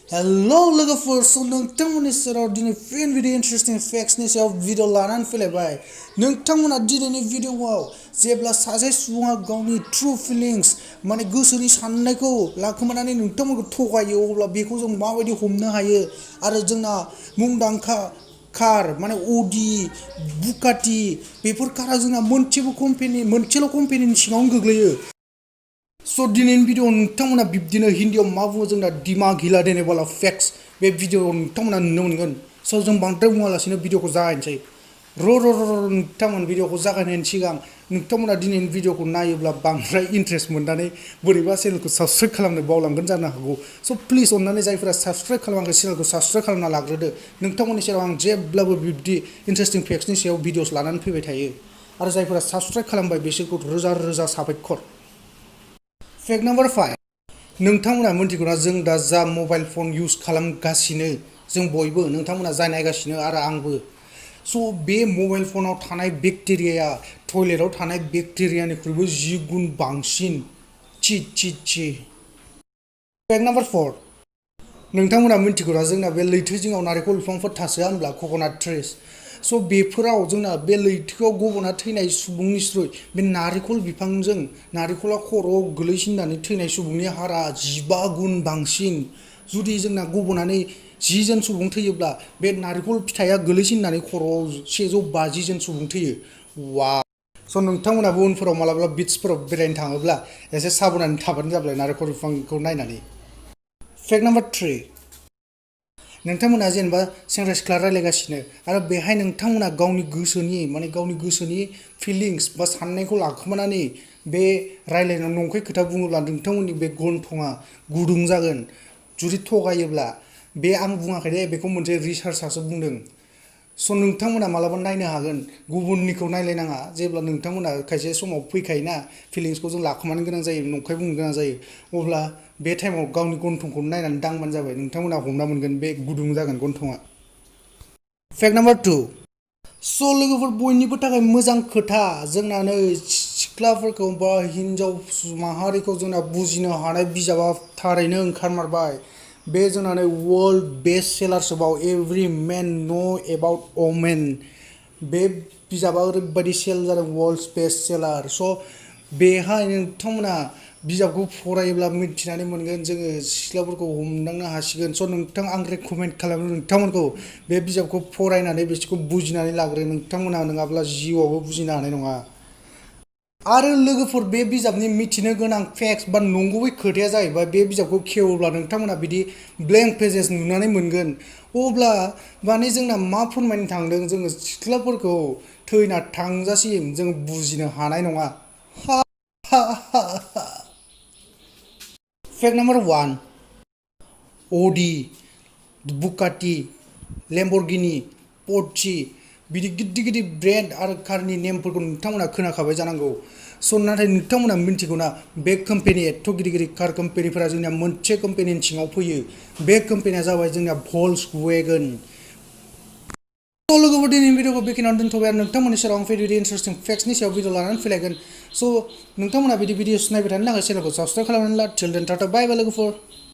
Hello लोगोफोर स नोंथांमोननि सेराव दिनै फिन भिडिअ इन्टारेस्टिं फेक्ट्सनि सायाव भिडिअ लानानै फैलायबाय नोंथांमोना दिनैनि भिडिअआव जेब्ला सासे सुबुङा गावनि ट्रु फिलिंस माने गोसोनि साननायखौ लाखोमानानै नोंथांमोनखौ थगायो अब्ला बेखौ जों माबायदि हमनो हायो आरो जोंना मुंदांखा कार माने अडी बुकाटी बेफोर कारा जोंना मोनसेल' कम्पेनिनि सिङावनो गोग्लैयो स' दिनैनि भिडिअ नोंथांमोना बिब्दिनो हिन्दीआव मा बुङो जोंना दिमाग हिला देने वाला फेक्ट्स बे भिडिअआव नोंथांमोना नुनो मोनगोन स' जों बांद्राय बुङालासिनो भिडिअखौ जागायनोसै र' नोंथांमोन भिडिअखौ जागायनायनि सिगां नोंथांमोना दिनैनि भिडिअखौ नायोब्ला बांद्राय इन्ट्रेस्ट मोननानै बोरैबा चेनेलखौ साबस्क्राइब खालामनो बावलांगोन जानो हागौ स' प्लिज अननानै जायफोरा साबस्क्राइब खालामाखै चेनेलखौ साबस्क्राइब खालामना लाग्रोदो नोंथांमोननि सेराव आं जेब्लाबो बिब्दि इन्टारेस्टिं फेक्ट्सनि सायाव भिडिअस लानानै फैबाय थायो आरो जायफोरा साबस्क्राइब खालामबाय बिसोरखौ रोजा रोजा साबायखर फेक्ट नाम्बार 5 नोंथांमोना मिन्थिगौना जों दा जा मबाइल फन इउज खालामगासिनो जों बयबो नोंथांमोना जाय नायगासिनो आरो आंबो स' बे मबाइल फनाव थानाय बेक्टेरियाया टयलेटाव थानाय बेक्टेरियानिख्रुइबो 10 गुन बांसिन ची फेक्ट नाम्बार 4 नोंथांमोना मिन्थिगौना जोंना बे लैथो जिङाव नारेंखल बिफांफोर थासोआ होनब्ला कक'नाट ट्रिस स' बेफोराव जोंना बे लैथोआव गब'ना थैनाय सुबुंनिख्रुइ बे नारेंखल बिफांजों नारेंखला खर'आव गोलैसिननानै थैनाय सुबुंनि हारा 15 गुन बांसिन जुदि जोंना गब'नानै 10 जन सुबुं थैयोब्ला बे नारेंखल फिथाइया गोलैसिननानै खर'आव 150 जन सुबुं थैयो वाव स' नोंथांमोनाबो उनफोराव मालाबा बिचफोराव बेरायनो थाङोब्ला एसे साबधानै थाबानो जाबाय नारेंखल बिफांखौ नायनानै फेक्ट नाम्बार 3 नोंथांमोना जेनेबा सेंग्रा सिख्ला रायलायगासिनो आरो बेहाय नोंथांमोना गावनि गोसोनि फिलिंस बा साननायखौ लाखोमानानै बे रायलायनायाव नंखाय खोथा बुङोब्ला नोंथांमोननि बे गन्थङा गुदुं जागोन जुदि थगायोब्ला बे आं बुङाखै दे बेखौ मोनसे रिसार्चारसो बुंदों स' नोंथांमोना मालाबा नायनो हागोन गुबुननिखौ नायलायनाङा जेब्ला नोंथांमोना खायसे समाव फैखायोना फिलिंसखौ जों लाखोमानो गोनां जायो नंखाय बुंनो गोनां जायो अब्ला बे टाइमाव गावनि गन्थंखौ नायनानै दांबानो जाबाय नोंथांमोना हमना मोनगोन बे गुदुं जागोन गन्थङा फेक्ट नाम्बार 2 स' लोगोफोर बयनिबो थाखाय मोजां खोथा जोंना नै सिख्लाफोरखौ बा हिन्जाव माहारिखौ जोंना बुजिनो हानाय बिजाबा थारैनो ओंखारमारबाय बे जोंना नै वर्ल्ड बेस्ट सेलारसोबाव every men know about women बे बिजाबा ओरैबायदि सेल जादों वर्ल्ड बेस्ट सेलार स' बेहाय नोंथांमोना बिजाबखौ फरायोब्ला मिथिनानै मोनगोन जोङो सिख्लाफोरखौ हमदांनो हासिगोन स' नोंथां आं रेकमेन्ड खालामो नोंथांमोनखौ बे बिजाबखौ फरायनानै बिसोरखौ बुजिनानै लाग्रो नोंथांमोना नङाब्ला जिउआवबो बुजिनो हानाय नङा आरो लोगोफोर बे बिजाबनि मिथिनो गोनां फेक्ट्स बा नंगुबै खोथाया जाहैबाय बे बिजाबखौ खेवोब्ला नोंथांमोना बिदि ब्लेंक पेजेस नुनानै मोनगोन अब्ला माने जोंना मा फोरमायनो थांदों जोङो सिख्लाफोरखौ थैना थांजासिम जों बुजिनो हानाय नङा फेक्ट नाम्बार 1 अडी बुकाटी लेम्बरगिनी पोर्चे बिदि गिदिर ब्रेन्ड आरो कारनि नेमफोरखौ नोंथांमोना खोनाखाबाय जानांगौ स' नाथाय नोंथांमोना मिन्थिगौना बे कम्पेनि एथ' गिदिर कार कम्पेनिफोरा जोंनिया मोनसे कम्पेनिनि सिङाव फैयो बे कम्पेनिया जाबाय जोंनिया भल्क्सवेगन स' लोगोफोर दिनैनि भिडिअखौ बेखिनियावनो दोनथ'बाय आरो नोंथांमोननि सेराव आं फैदो इन्टारेस्टिं फेक्ट्सनि सायाव भिडिअ लानानै फैलायगोन स' नोंथांमोना बिदि भिडिअस नायबाय थानो थाखाय चेनेलखौ साबस्क्राइब खालामनानै ला टिल देन टाटा बाय बाय लोगोफोर